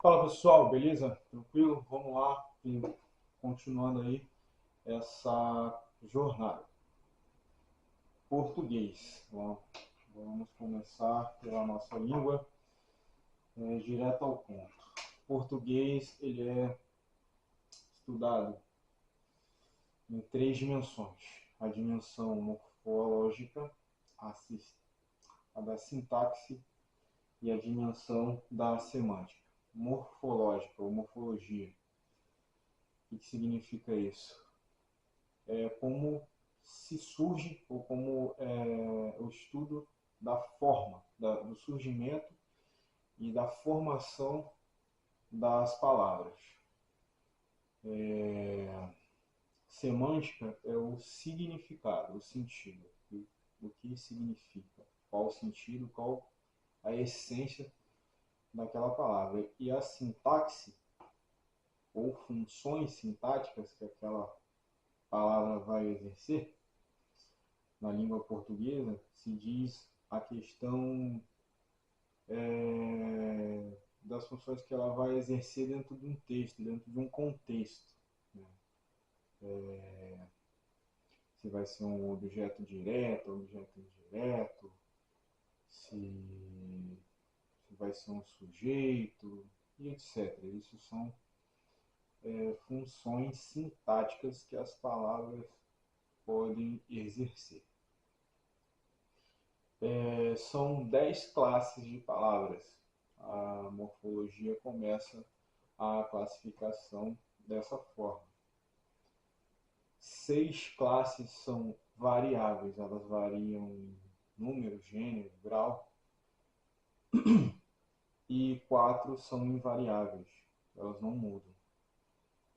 Fala pessoal, beleza? Tranquilo? Vamos lá, e continuando aí essa jornada. Português. Vamos começar pela nossa língua, direto ao ponto. Português ele é estudado em três dimensões: a dimensão morfológica, a da sintaxe e a dimensão da semântica. Morfológica ou morfologia. O que significa isso? Como se surge, ou como o estudo da forma, do surgimento e da formação das palavras. Semântica é o significado, o sentido, o que significa, qual o sentido, qual a essência daquela palavra. E a sintaxe, ou funções sintáticas que aquela palavra vai exercer, na língua portuguesa, se diz a questão das funções que ela vai exercer dentro de um texto, dentro de um contexto. Né? Se vai ser um objeto direto, objeto indireto, se vai ser um sujeito, e etc. Isso são funções sintáticas que as palavras podem exercer. São 10 classes de palavras. A morfologia começa a classificação dessa forma. 6 classes são variáveis, elas variam em número, gênero, grau, e 4 são invariáveis, elas não mudam.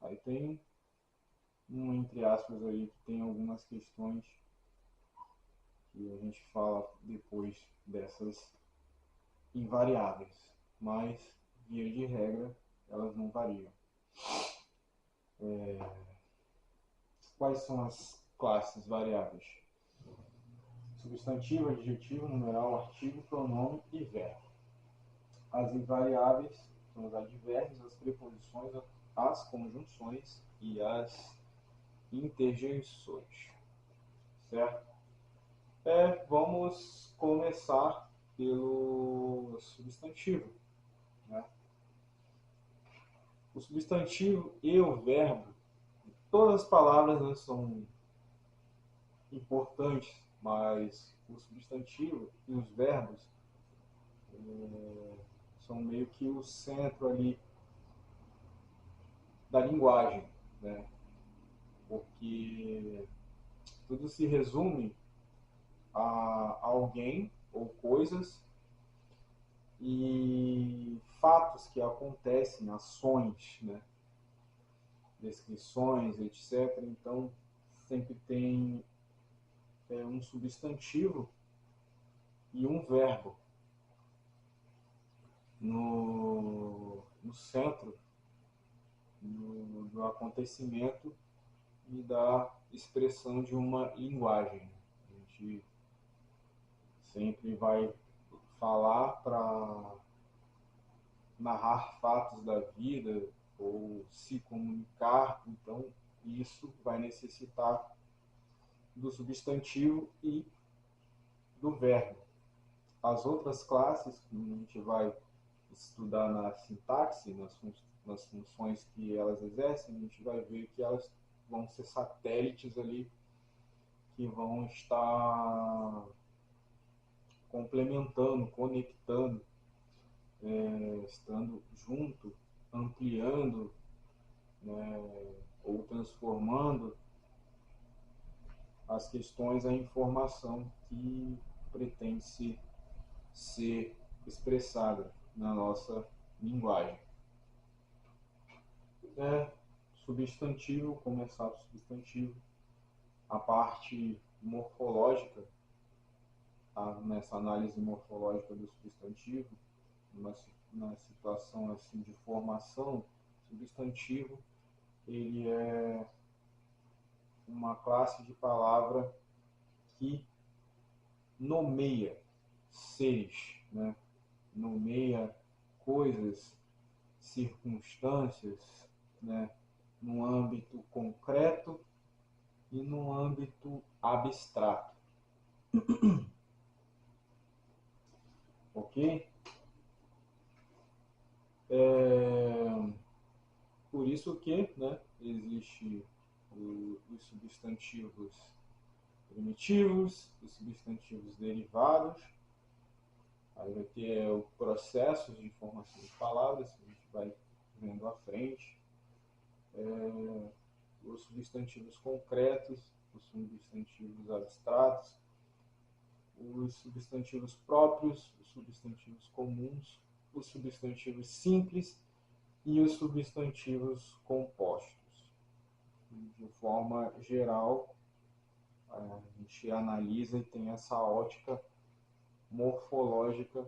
Aí tem entre aspas aí, que tem algumas questões que a gente fala depois dessas invariáveis, mas via de regra elas não variam. Quais são as classes variáveis? Substantivo, adjetivo, numeral, artigo, pronome e verbo. As invariáveis são os advérbios, as preposições, as conjunções e as interjeições. Certo? Vamos começar pelo substantivo. Né? O substantivo e o verbo, todas as palavras, né, são importantes, mas o substantivo e os verbos são meio que o centro ali da linguagem, né? Porque tudo se resume a alguém ou coisas e fatos que acontecem, ações, né? Descrições, etc. Então, sempre tem um substantivo e um verbo no centro do acontecimento e da expressão de uma linguagem. A gente sempre vai falar para narrar fatos da vida ou se comunicar, então isso vai necessitar do substantivo e do verbo. As outras classes, que a gente vai estudar na sintaxe, nas funções que elas exercem, a gente vai ver que elas vão ser satélites ali que vão estar complementando, conectando, estando junto, ampliando, né, ou transformando as questões, a informação que pretende ser expressada na nossa linguagem. Substantivo, começar do substantivo, a parte morfológica, nessa análise morfológica do substantivo, na situação assim de formação, substantivo ele é uma classe de palavra que nomeia seres, né? Nomeia coisas, circunstâncias, né, no âmbito concreto e no âmbito abstrato, ok? Por isso que, né, existe os substantivos primitivos, os substantivos derivados, aí vai ter o processo de formação de palavras, que a gente vai vendo à frente, os substantivos concretos, os substantivos abstratos, os substantivos próprios, os substantivos comuns, os substantivos simples e os substantivos compostos. De forma geral, a gente analisa e tem essa ótica morfológica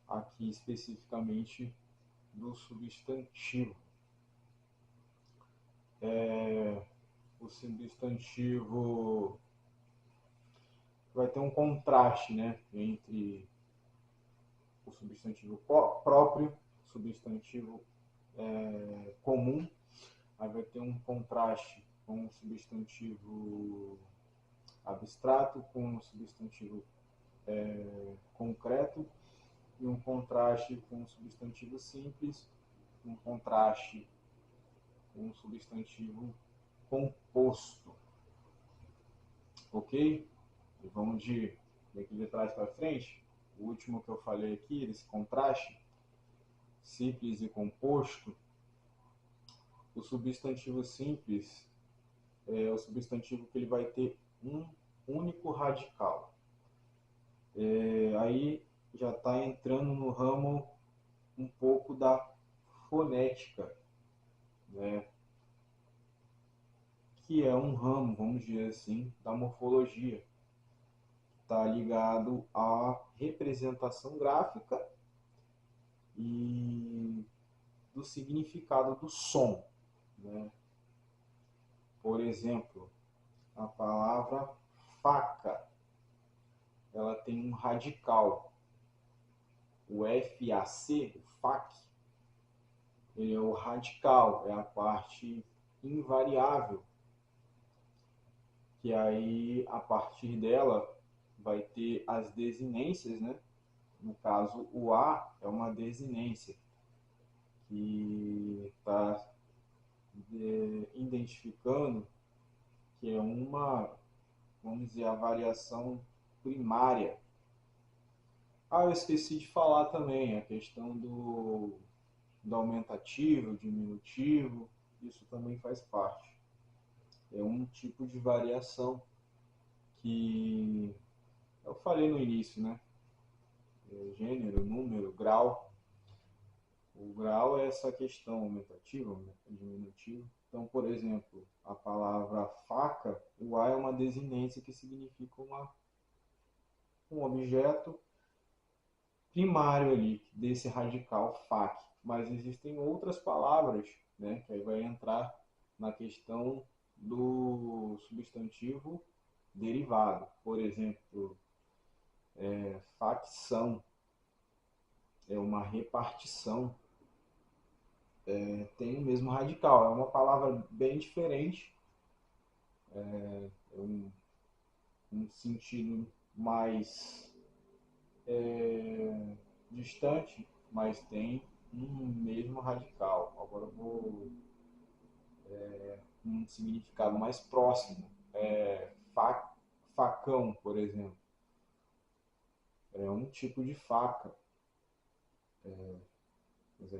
aqui especificamente do substantivo. O substantivo vai ter um contraste, né, entre o substantivo próprio, substantivo comum, aí vai ter um contraste com o substantivo abstrato, com o substantivo concreto, e um contraste com o substantivo simples, um contraste com o substantivo composto. Ok? E vamos daqui de trás para frente. O último que eu falei aqui, desse contraste, simples e composto, o substantivo simples é o substantivo que ele vai ter um único radical. Aí já está entrando no ramo um pouco da fonética, né? Que é um ramo, vamos dizer assim, da morfologia. Está ligado à representação gráfica e do significado do som, né? Por exemplo, a palavra faca, ela tem um radical. O FAC, o FAC, ele é o radical, é a parte invariável, que aí, a partir dela, vai ter as desinências, né? No caso, o A é uma desinência, que está identificando que é uma, vamos dizer, a variação primária. Eu esqueci de falar também a questão do aumentativo, diminutivo, isso também faz parte. É um tipo de variação que eu falei no início, né? Gênero, número, grau. O grau é essa questão aumentativa, diminutiva. Então, por exemplo, a palavra faca, o A é uma desinência que significa um objeto primário ali, desse radical fac. Mas existem outras palavras, né, que aí vai entrar na questão do substantivo derivado. Por exemplo, facção é uma repartição, tem o mesmo radical. É uma palavra bem diferente, é um sentido mais distante, mas tem um mesmo radical. Agora eu vou um significado mais próximo. Facão, por exemplo, é um tipo de faca.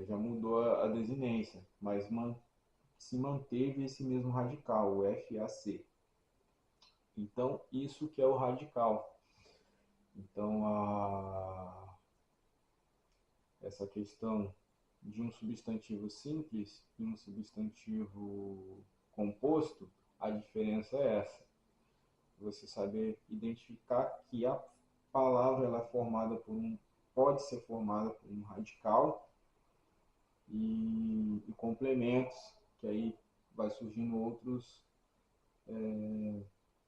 Já mudou a desinência, mas se manteve esse mesmo radical, o FAC. Então, isso que é o radical. Então, essa questão de um substantivo simples e um substantivo composto, a diferença é essa. Você saber identificar que a palavra ela é formada pode ser formada por um radical e complementos, que aí vai surgindo outros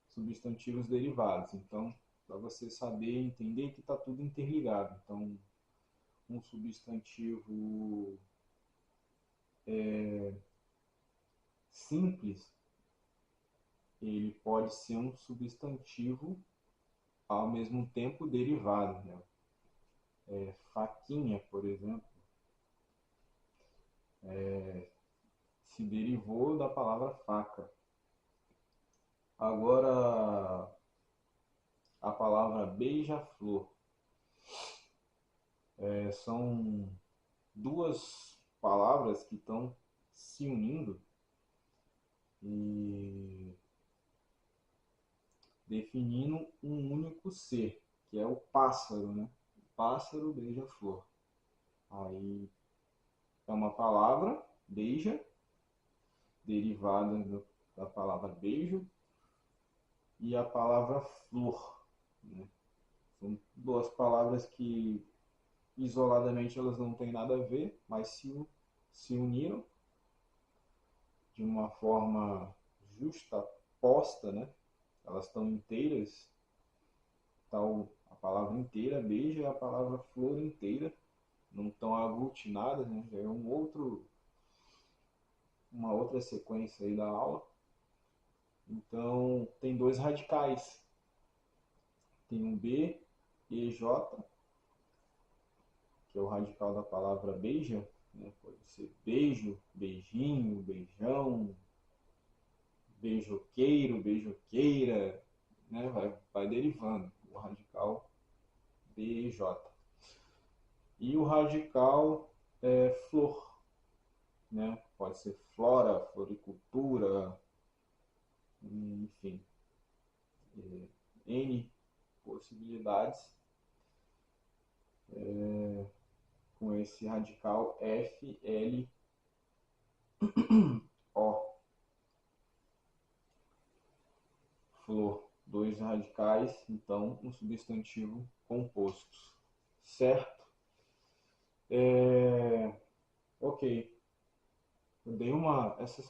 substantivos derivados. Então, para você saber entender que está tudo interligado. Então, um substantivo simples, ele pode ser um substantivo ao mesmo tempo derivado, né? Faquinha, por exemplo, se derivou da palavra faca. Agora, a palavra beija-flor são duas palavras que estão se unindo e definindo um único ser, que é o pássaro, né? O pássaro beija-flor. Aí é uma palavra, beija, derivada da palavra beijo, e a palavra flor, né? São duas palavras que isoladamente elas não têm nada a ver, mas se uniram de uma forma justaposta, né? Elas estão inteiras, tal a palavra inteira, beija, e a palavra flor inteira, não estão aglutinadas, né? Já é uma outra sequência aí da aula. Então, tem dois radicais. Tem um B, E, J, que é o radical da palavra beija, né? Pode ser beijo, beijinho, beijão, beijoqueiro, beijoqueira, né? Vai derivando o radical BJ. E o radical flor, né? Pode ser flora, floricultura, enfim, N possibilidades com esse radical FLO. Flor, dois radicais, então um substantivo composto. Certo? Ok. Eu dei essas